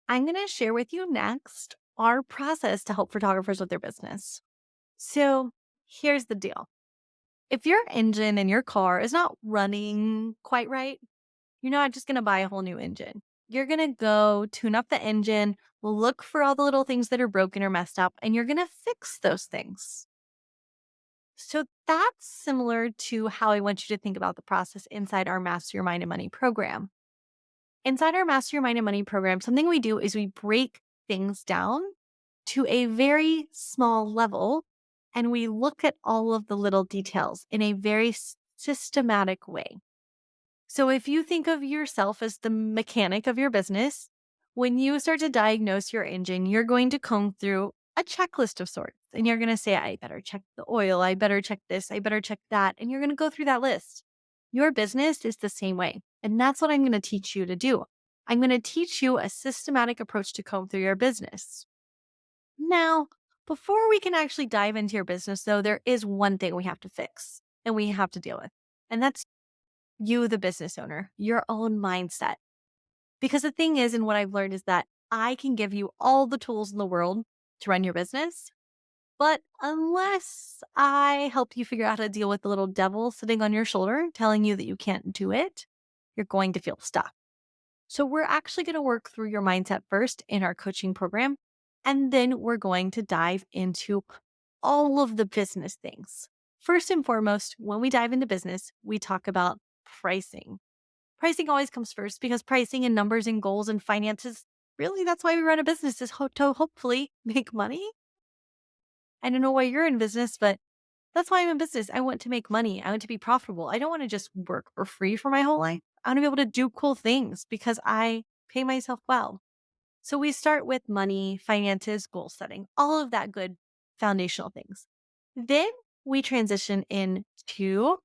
I'm going to share with you next our process to help photographers with their business. So here's the deal. If your engine in your car is not running quite right, you're not just going to buy a whole new engine. You're going to go tune up the engine, look for all the little things that are broken or messed up, and you're going to fix those things. So that's similar to how I want you to think about the process inside our Master Your Mind and Money program. Inside our Master Your Mind and Money program, something we do is we break things down to a very small level and we look at all of the little details in a very systematic way. So if you think of yourself as the mechanic of your business, when you start to diagnose your engine, you're going to comb through a checklist of sorts and you're going to say, I better check the oil. I better check this. I better check that. And you're going to go through that list. Your business is the same way. And that's what I'm going to teach you to do. I'm going to teach you a systematic approach to comb through your business. Now, before we can actually dive into your business, though, there is one thing we have to fix and we have to deal with. And that's you, the business owner, your own mindset. Because the thing is, and what I've learned is that I can give you all the tools in the world to run your business. But unless I help you figure out how to deal with the little devil sitting on your shoulder telling you that you can't do it, you're going to feel stuck. So we're actually going to work through your mindset first in our coaching program. And then we're going to dive into all of the business things. First and foremost, when we dive into business, we talk about pricing. Pricing always comes first because pricing and numbers and goals and finances, really, that's why we run a business is to hopefully make money. I don't know why you're in business, but that's why I'm in business. I want to make money. I want to be profitable. I don't want to just work for free for my whole life. I want to be able to do cool things because I pay myself well. So we start with money, finances, goal setting, all of that good foundational things. Then we transition into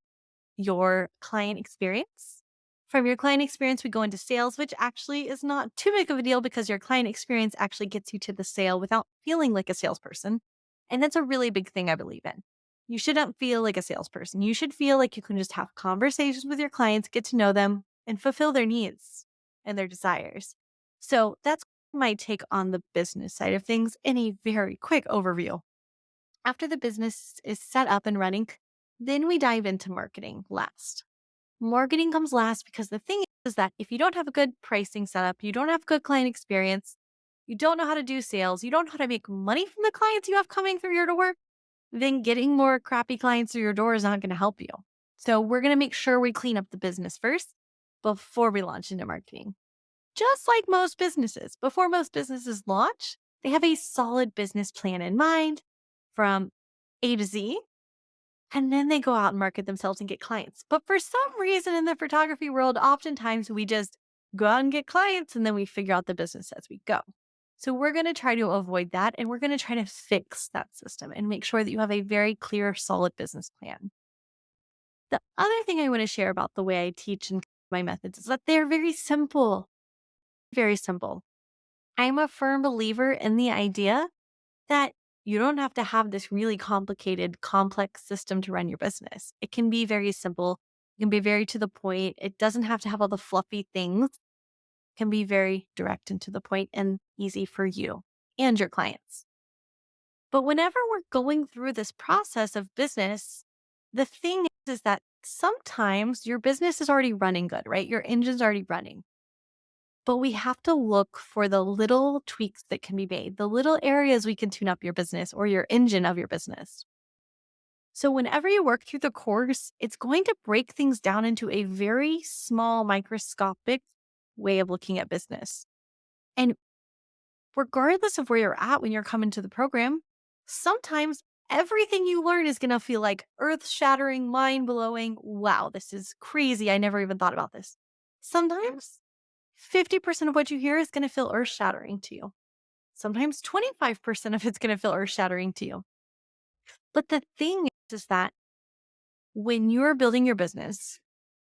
your client experience. From your client experience, we go into sales, which actually is not too big of a deal because your client experience actually gets you to the sale without feeling like a salesperson. And that's a really big thing I believe in. You shouldn't feel like a salesperson. You should feel like you can just have conversations with your clients, get to know them, and fulfill their needs and their desires. So that's my take on the business side of things in a very quick overview. After the business is set up and running, then we dive into marketing last. Marketing comes last because the thing is that if you don't have a good pricing setup, you don't have good client experience, you don't know how to do sales, you don't know how to make money from the clients you have coming through your door, then getting more crappy clients through your door is not going to help you. So we're going to make sure we clean up the business first before we launch into marketing. Just like most businesses, before most businesses launch, they have a solid business plan in mind from A to Z, and then they go out and market themselves and get clients. But for some reason in the photography world, oftentimes we just go out and get clients and then we figure out the business as we go. So we're going to try to avoid that and we're going to try to fix that system and make sure that you have a very clear, solid business plan. The other thing I want to share about the way I teach and my methods is that they're very simple, very simple. I'm a firm believer in the idea that you don't have to have this really complicated, complex system to run your business. It can be very simple. It can be very to the point. It doesn't have to have all the fluffy things. It can be very direct and to the point and easy for you and your clients. But whenever we're going through this process of business, the thing is that sometimes your business is already running good, right? Your engine's already running. But we have to look for the little tweaks that can be made, the little areas we can tune up your business or your engine of your business. So whenever you work through the course, it's going to break things down into a very small microscopic way of looking at business. And regardless of where you're at when you're coming to the program, sometimes everything you learn is going to feel like earth-shattering, mind-blowing. Wow, this is crazy. I never even thought about this. Sometimes 50% of what you hear is going to feel earth shattering to you. Sometimes 25% of it's going to feel earth shattering to you. But the thing is that when you're building your business,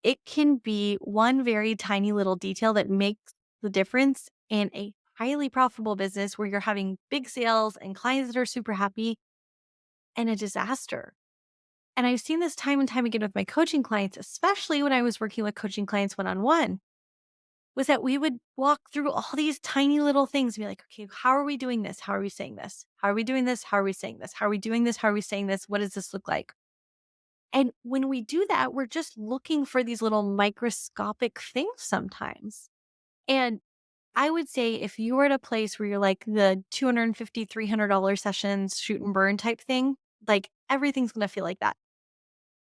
it can be one very tiny little detail that makes the difference in a highly profitable business where you're having big sales and clients that are super happy and a disaster. And I've seen this time and time again with my coaching clients, especially when I was working with coaching clients one-on-one. was that we would walk through all these tiny little things and be like, okay, how are we doing this? How are we saying this? How are we doing this? How are we saying this? How are we doing this? How are we saying this? What does this look like? And when we do that, we're just looking for these little microscopic things sometimes. And I would say if you were at a place where you're like the $250, $300 sessions, shoot and burn type thing, like everything's going to feel like that.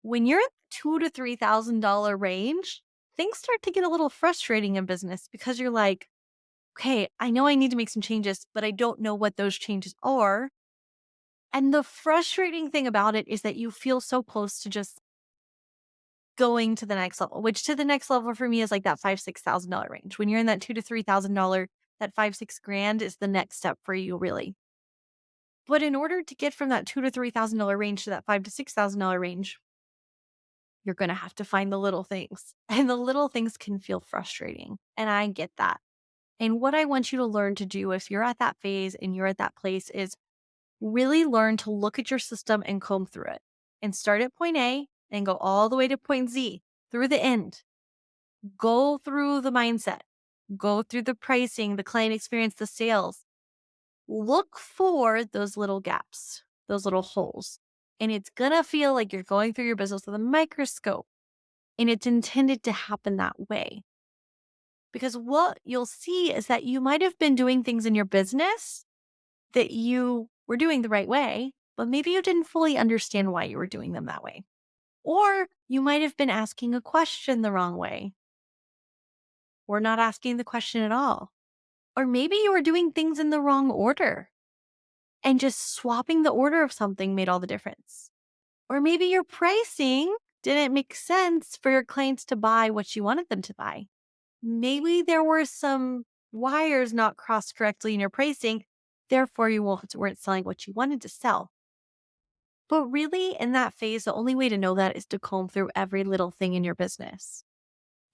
When you're in the $2,000 to $3,000 range, things start to get a little frustrating in business because you're like, okay, I know I need to make some changes, but I don't know what those changes are. And the frustrating thing about it is that you feel so close to just going to the next level, which to the next level for me is like that $5,000 to $6,000 range. When you're in that $2,000 to $3,000, that 5, 6 grand is the next step for you, really. But in order to get from that $2,000 to $3,000 range to that $5,000 to $6,000 range, you're going to have to find the little things. And the little things can feel frustrating. And I get that. And what I want you to learn to do if you're at that phase and you're at that place is really learn to look at your system and comb through it and start at point A and go all the way to point Z through the end. Go through the mindset, go through the pricing, the client experience, the sales. Look for those little gaps, those little holes. And it's going to feel like you're going through your business with a microscope. And it's intended to happen that way. Because what you'll see is that you might have been doing things in your business that you were doing the right way, but maybe you didn't fully understand why you were doing them that way. Or you might have been asking a question the wrong way, or not asking the question at all. Or maybe you were doing things in the wrong order and just swapping the order of something made all the difference. Or maybe your pricing didn't make sense for your clients to buy what you wanted them to buy. Maybe there were some wires not crossed correctly in your pricing, therefore you weren't selling what you wanted to sell. But really, in that phase, the only way to know that is to comb through every little thing in your business.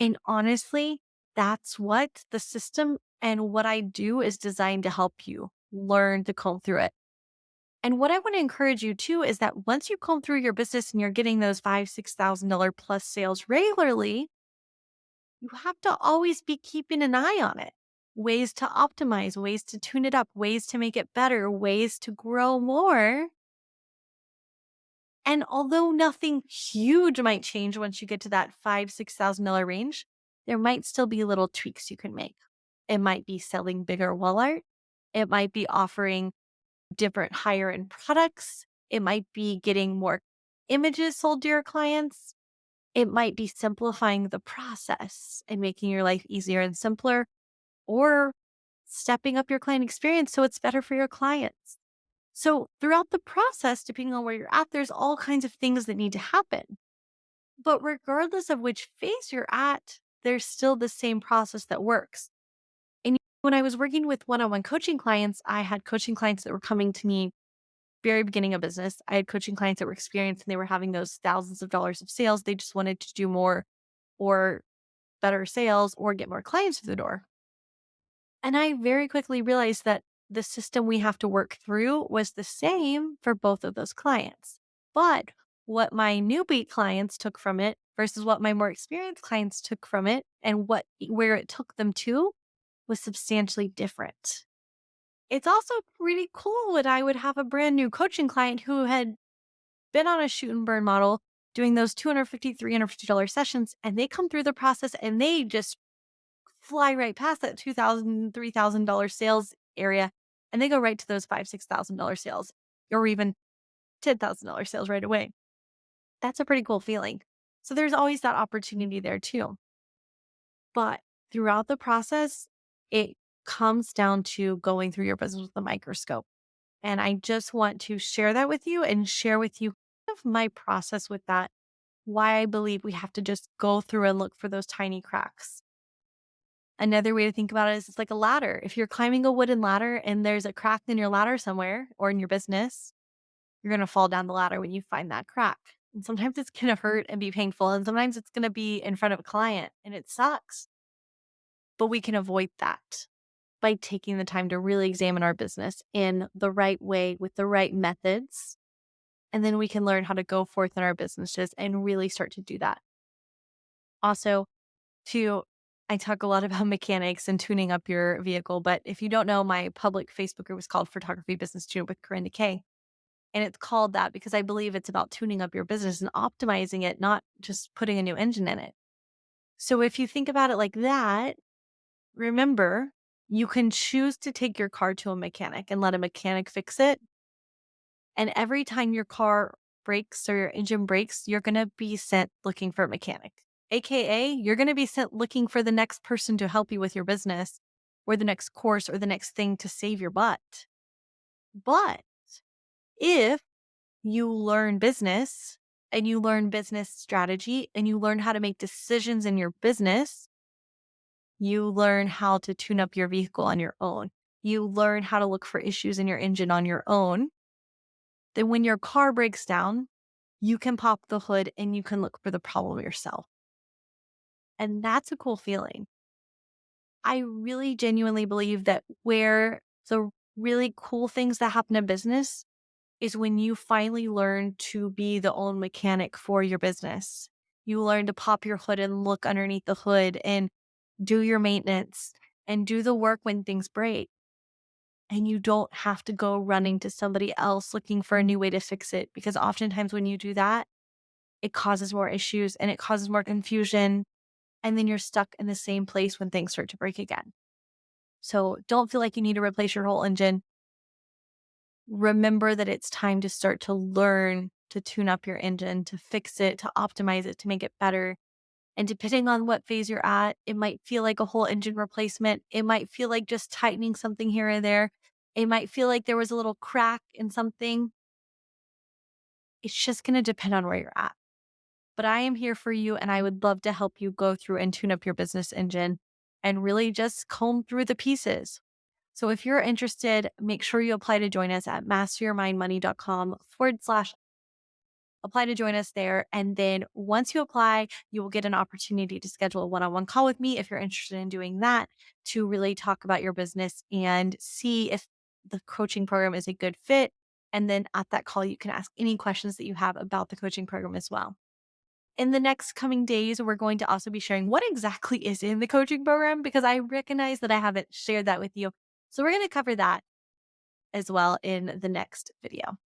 And honestly, that's what the system and what I do is designed to help you learn to comb through it. And what I want to encourage you too is that once you comb through your business and you're getting those $5,000, $6,000 plus sales regularly, you have to always be keeping an eye on it. Ways to optimize, ways to tune it up, ways to make it better, ways to grow more. And although nothing huge might change once you get to that $5,000, $6,000 range, there might still be little tweaks you can make. It might be selling bigger wall art. It might be offering different higher end products. It might be getting more images sold to your clients. It might be simplifying the process and making your life easier and simpler, or stepping up your client experience so it's better for your clients. So throughout the process, depending on where you're at, there's all kinds of things that need to happen. But regardless of which phase you're at, there's still the same process that works. And when I was working with one-on-one coaching clients, I had coaching clients that were coming to me very beginning of business. I had coaching clients that were experienced and they were having those thousands of dollars of sales. They just wanted to do more or better sales or get more clients through the door. And I very quickly realized that the system we have to work through was the same for both of those clients. But what my newbie clients took from it versus what my more experienced clients took from it and where it took them to was substantially different. It's also pretty cool that I would have a brand new coaching client who had been on a shoot and burn model doing those $250, $350 sessions, and they come through the process and they just fly right past that $2,000, $3,000 sales area, and they go right to those $5,000, $6,000 sales, or even $10,000 sales right away. That's a pretty cool feeling. So there's always that opportunity there too. But throughout the process, it comes down to going through your business with a microscope. And I just want to share that with you and share with you kind of my process with that, why I believe we have to just go through and look for those tiny cracks. Another way to think about it is it's like a ladder. If you're climbing a wooden ladder and there's a crack in your ladder somewhere or in your business, you're going to fall down the ladder when you find that crack. And sometimes it's going to hurt and be painful. And sometimes it's going to be in front of a client and it sucks. But we can avoid that by taking the time to really examine our business in the right way with the right methods. And then we can learn how to go forth in our businesses and really start to do that. Also, too, I talk a lot about mechanics and tuning up your vehicle. But if you don't know, my public Facebook group is called Photography Business Tune with Karinda K. And it's called that because I believe it's about tuning up your business and optimizing it, not just putting a new engine in it. So if you think about it like that, remember, you can choose to take your car to a mechanic and let a mechanic fix it. And every time your car breaks or your engine breaks, you're going to be sent looking for a mechanic. AKA, you're going to be sent looking for the next person to help you with your business or the next course or the next thing to save your butt. But if you learn business and you learn business strategy and you learn how to make decisions in your business, you learn how to tune up your vehicle on your own. You learn how to look for issues in your engine on your own. Then when your car breaks down, you can pop the hood and you can look for the problem yourself. And that's a cool feeling. I really genuinely believe that where the really cool things that happen in business is when you finally learn to be the own mechanic for your business. You learn to pop your hood and look underneath the hood and do your maintenance and do the work when things break. And you don't have to go running to somebody else looking for a new way to fix it. Because oftentimes when you do that, it causes more issues and it causes more confusion. And then you're stuck in the same place when things start to break again. So don't feel like you need to replace your whole engine. Remember that it's time to start to learn to tune up your engine, to fix it, to optimize it, to make it better. And depending on what phase you're at, it might feel like a whole engine replacement. It might feel like just tightening something here and there. It might feel like there was a little crack in something. It's just going to depend on where you're at. But I am here for you and I would love to help you go through and tune up your business engine and really just comb through the pieces. So if you're interested, make sure you apply to join us at masteryourmindmoney.com/. Apply to join us there. And then once you apply, you will get an opportunity to schedule a one-on-one call with me if you're interested in doing that to really talk about your business and see if the coaching program is a good fit. And then at that call, you can ask any questions that you have about the coaching program as well. In the next coming days, we're going to also be sharing what exactly is in the coaching program because I recognize that I haven't shared that with you. So we're going to cover that as well in the next video.